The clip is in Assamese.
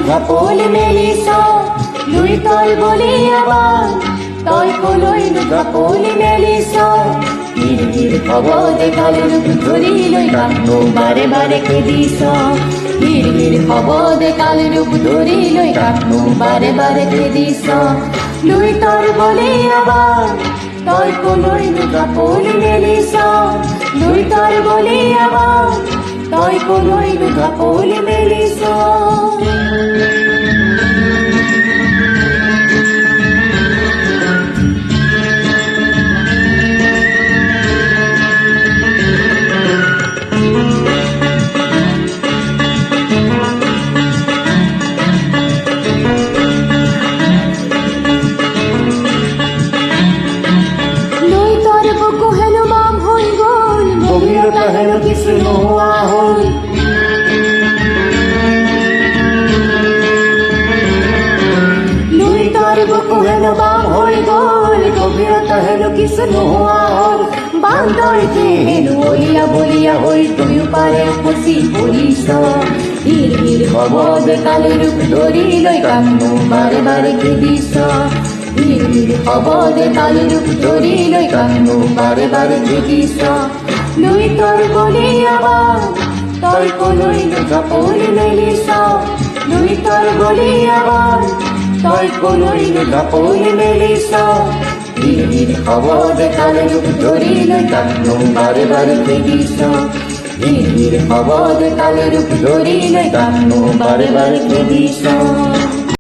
ঢাপলি মেলিছ লুই তই বুলি এবাৰ তই কলৈ ঢাপলি মেলিছ গিৰ গিৰ হ'ব দে কালি ৰূপ ধৰি লৈ কাকনো বাৰে বাৰে খেদিছ গিৰ গিৰ হ'ব দে কালি ৰূপ ধৰি লৈ কাকনো বাৰে বাৰে খেদিছ লুই তই বুলি এবাৰ তই কলৈ ঢাপলি মেলিছ লুই তই বুলি এবাৰ তই কলৈ ঢাপলি মেলিছ গভীৰতা হেনো কিছু নোহোৱা হ'ল লুই তই বুকু হেনো বাম হৈ গ'ল গভীৰতা হেনো কিছু নোহোৱা হ'ল বান্দৰটি হেনো বলিয়া বলিয়া হৈ তুমিও পাৰে উপচি পৰিছ গিৰ গিৰ হ'ব দে কালি ৰূপ ধৰি লৈ কাকনো বাৰে বাৰে খেদিছ গিৰ গিৰ হ'ব দে কালি ৰূপ ধৰি লৈ কাকনো বাৰে বাৰে খেদিছ লুই তই বুলি এবাৰ তই কলৈ ঢাপলি মেলিছ লুই তই বুলি এবাৰ তই কলৈ ঢাপলি মেলিছ গিৰ গিৰ হ'ব দে কালি ৰূপ ধৰি লৈ কাকনো বাৰে বাৰে খেদিছ গিৰ গিৰ হ'ব দে কালি ৰূপ ধৰি লৈ কাকনো বাৰে বাৰে খেদিছ